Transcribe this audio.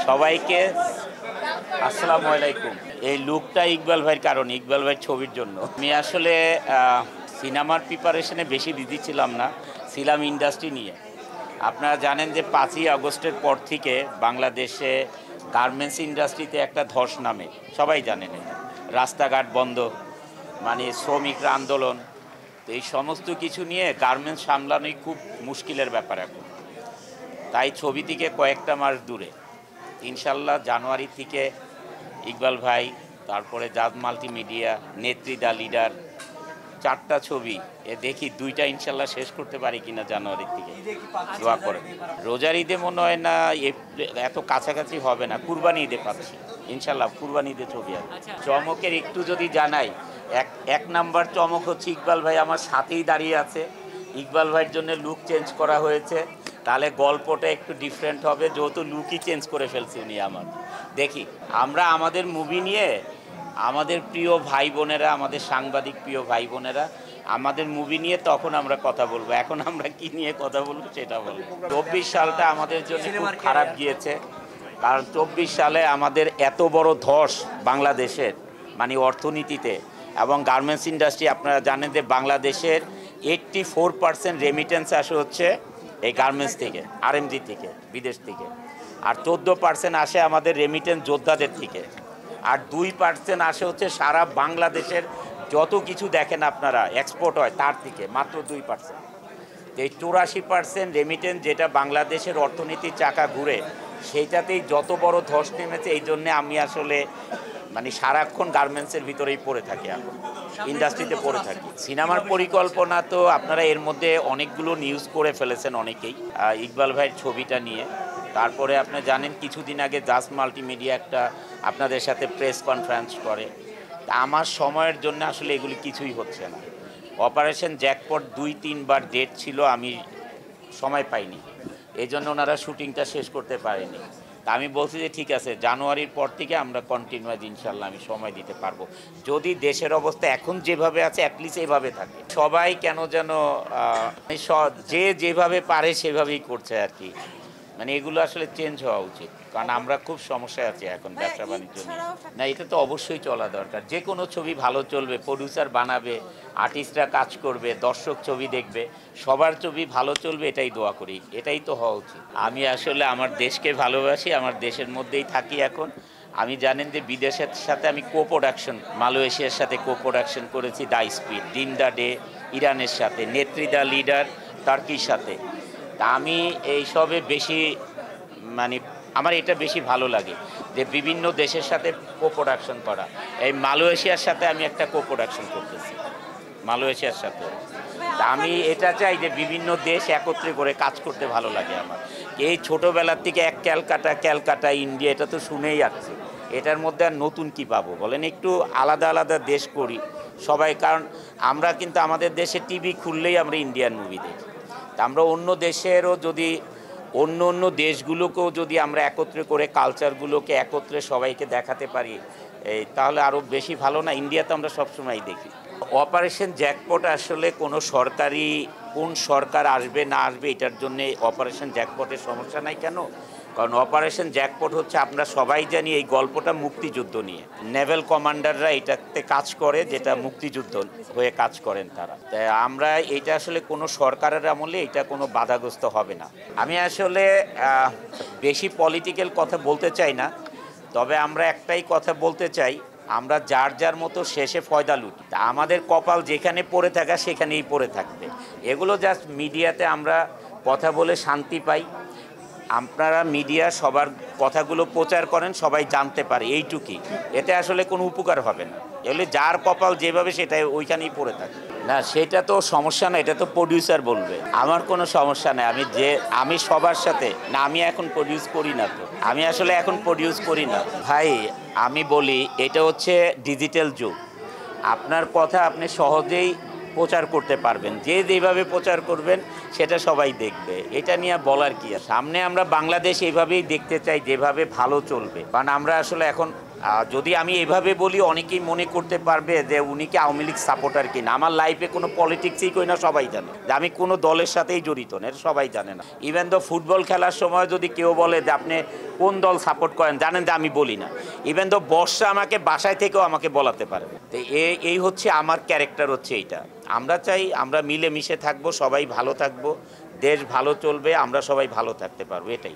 সবাইকে আসসালামু আলাইকুম। এই লুকটা ইকবাল ভাইয়ের কারণে, ইকবাল ভাইয়ের ছবির জন্য। আমি আসলে সিনেমার প্রিপারেশনে বেশি বিজি ছিলাম না, ছিলাম ইন্ডাস্ট্রি নিয়ে। আপনারা জানেন যে 5ই আগস্টের পর থেকে বাংলাদেশে গার্মেন্টস ইন্ডাস্ট্রিতে একটা ধস নামে, সবাই জানেন। রাস্তাঘাট বন্ধ, মানে শ্রমিকরা আন্দোলন, তো এই সমস্ত কিছু নিয়ে গার্মেন্টস সামলানোই খুব মুশকিলের ব্যাপার এখন। তাই ছবি থেকে কয়েকটা মাস দূরে। ইনশাল্লাহ জানুয়ারি থেকে ইকবাল ভাই, তারপরে জাজ মাল্টিমিডিয়া, নেত্রী দ্য লিডার, 4টা ছবি দেখি 2টা ইনশাল্লাহ শেষ করতে পারি কিনা জানুয়ারি থেকে। দোয়া করে। রোজার ঈদে মনে হয় না, এত কাছাকাছি হবে না, কুরবানি ঈদে পাচ্ছি ইনশাল্লাহ। কুরবানি ঈদে ছবি আছে। চমকের একটু যদি জানাই, এক নাম্বার চমক হচ্ছে ইকবাল ভাই আমার সাথেই দাঁড়িয়ে আছে। ইকবাল ভাইয়ের জন্য লুক চেঞ্জ করা হয়েছে, তাহলে গল্পটা একটু ডিফারেন্ট হবে, যেহেতু লুকই চেঞ্জ করে ফেলছি উনি আমার। দেখি আমরা আমাদের মুভি নিয়ে, আমাদের প্রিয় ভাই বোনেরা, আমাদের সাংবাদিক প্রিয় ভাই বোনেরা আমাদের মুভি নিয়ে তখন আমরা কথা বলবো। এখন আমরা কি নিয়ে কথা বলবো সেটা বলবো। 24 সালটা আমাদের জন্য খুব খারাপ গিয়েছে, কারণ 24 সালে আমাদের এত বড় ধস বাংলাদেশের, মানে অর্থনীতিতে এবং গার্মেন্টস ইন্ডাস্ট্রি। আপনারা জানেন যে বাংলাদেশের 84% রেমিটেন্স আসে হচ্ছে এই গার্মেন্টস থেকে, আরএমজি থেকে, বিদেশ থেকে। আর 14% আসে আমাদের রেমিটেন্স যোদ্ধাদের থেকে। আর 2% আসে হচ্ছে সারা বাংলাদেশের যত কিছু দেখেন আপনারা এক্সপোর্ট হয় তার থেকে, মাত্র 2%। এই 84% রেমিটেন্স যেটা বাংলাদেশের অর্থনীতির চাকা ঘুরে, সেইটাতেই যত বড় ধস নেমেছে। এই জন্যে আমি আসলে মানে সারাক্ষণ গার্মেন্টসের ভিতরেই পড়ে থাকি, এখন ইন্ডাস্ট্রিতে পড়ে থাকি। সিনেমার পরিকল্পনা তো আপনারা এর মধ্যে অনেকগুলো নিউজ করে ফেলেছেন অনেকেই, ইকবাল ভাইয়ের ছবিটা নিয়ে। তারপরে আপনি জানেন কিছুদিন আগে জাজ মাল্টিমিডিয়া একটা আপনাদের সাথে প্রেস কনফারেন্স করে। আমার সময়ের জন্য আসলে এগুলি কিছুই হচ্ছে না। অপারেশন জ্যাকপট 2-3 বার ডেট ছিল, আমি সময় পাইনি, এই জন্য ওনারা শুটিংটা শেষ করতে পারেনি। তা আমি বলছি যে ঠিক আছে, জানুয়ারির পর থেকে আমরা কন্টিনিউয়াস ইনশাল্লাহ আমি সময় দিতে পারবো, যদি দেশের অবস্থা এখন যেভাবে আছে অ্যাটলিস্ট এইভাবে থাকে। সবাই কেন যেন যে যেভাবে পারে সেভাবেই করছে আর কি। মানে এগুলো আসলে চেঞ্জ হওয়া উচিত, কারণ আমরা খুব সমস্যায় আছি এখন ব্যবসা বাণিজ্য নিয়ে। না, এটা তো অবশ্যই চলা দরকার। যে কোনো ছবি ভালো চলবে, প্রডিউসার বানাবে, আর্টিস্টরা কাজ করবে, দর্শক ছবি দেখবে, সবার ছবি ভালো চলবে, এটাই দোয়া করি। এটাই তো হওয়া উচিত। আমি আসলে আমার দেশকে ভালোবাসি, আমার দেশের মধ্যেই থাকি এখন। আমি জানেন যে বিদেশের সাথে আমি কো প্রোডাকশন, মালয়েশিয়ার সাথে কো প্রোডাকশন করেছি দ্য স্পিড, দিন দ্য ডে ইরানের সাথে, নেত্রী দ্য লিডার টার্কির সাথে। তা আমি এইসবে বেশি মানে আমার এটা বেশি ভালো লাগে যে বিভিন্ন দেশের সাথে কো প্রোডাকশন করা। এই মালয়েশিয়ার সাথে আমি একটা কো প্রোডাকশন করতেছি, মালয়েশিয়ার সাথে। তা আমি এটা চাই যে বিভিন্ন দেশ একত্রে করে কাজ করতে ভালো লাগে আমার। এই ছোটোবেলার থেকে এক ক্যালকাটা ইন্ডিয়া, এটা তো শুনেই আসছি। এটার মধ্যে আর নতুন কি পাবো বলেন? একটু আলাদা আলাদা দেশ করি সবাই, কারণ আমরা কিন্তু আমাদের দেশে টিভি খুললেই আমরা ইন্ডিয়ান মুভি দেখি। তা আমরা অন্য দেশেরও যদি, অন্য দেশগুলোকেও যদি আমরা একত্রে করে কালচারগুলোকে একত্রে সবাইকে দেখাতে পারি, তাহলে আরও বেশি ভালো না? ইন্ডিয়াতে আমরা সবসময় দেখি। অপারেশন জ্যাকপট আসলে কোনো সরকারি, কোন সরকার আসবে না আসবে এটার জন্যে অপারেশন জ্যাকপটের সমস্যা নাই কেন? কারণ অপারেশন জ্যাকপট হচ্ছে, আমরা সবাই জানি এই গল্পটা মুক্তিযুদ্ধ নিয়ে। নেভেল কমান্ডাররা এটাতে কাজ করে, যেটা মুক্তিযুদ্ধ হয়ে কাজ করেন তারা। তাই আমরা এটা আসলে কোনো সরকারের আমলে এটা কোনো বাধাগ্রস্ত হবে না। আমি আসলে বেশি পলিটিক্যাল কথা বলতে চাই না, তবে আমরা একটাই কথা বলতে চাই, আমরা যার যার মতো শেষে ফয়দা লুটি। তা আমাদের কপাল যেখানে পড়ে থাকা সেখানেই পড়ে থাকবে। এগুলো জাস্ট মিডিয়াতে আমরা কথা বলে শান্তি পাই। আপনারা মিডিয়া সবার কথাগুলো প্রচার করেন, সবাই জানতে পারে, এইটুকুই। এতে আসলে কোনো উপকার হবে না। এগুলো যার কপাল যেভাবে সেটাই ওইখানেই পড়ে থাকে। না, সেটা তো সমস্যা না, এটা তো প্রডিউসার বলবে। আমার কোনো সমস্যা নেই। আমি সবার সাথে না, আমি এখন প্রডিউস করি না, তো আমি আসলে এখন প্রডিউস করি না ভাই। আমি বলি, এটা হচ্ছে ডিজিটাল যুগ। আপনার কথা আপনি সহজেই প্রচার করতে পারবেন, যে যেভাবে প্রচার করবেন সেটা সবাই দেখবে। এটা নিয়ে বলার কি আছে? সামনে আমরা বাংলাদেশ এইভাবেই দেখতে চাই, যেভাবে ভালো চলবে। কারণ আমরা আসলে এখন যদি আমি এভাবে বলি অনেকেই মনে করতে পারবে যে উনি কি আওয়ামী লীগ সাপোর্টার কিনা। আমার লাইফে কোনো পলিটিক্সই করি না, সবাই জানে যে আমি কোনো দলের সাথেই জড়িত না, এটা সবাই জানে না। ইভেন তো ফুটবল খেলার সময় যদি কেউ বলে যে আপনি কোন দল সাপোর্ট করেন, জানেন যে আমি বলি না। ইভেন তো বর্ষা আমাকে বাসায় থেকেও আমাকে বলাতে পারবে। তো এই হচ্ছে আমার ক্যারেক্টার, হচ্ছে এইটা। আমরা চাই আমরা মিলেমিশে থাকবো, সবাই ভালো থাকবো, দেশ ভালো চলবে, আমরা সবাই ভালো থাকতে পারবো, এটাই।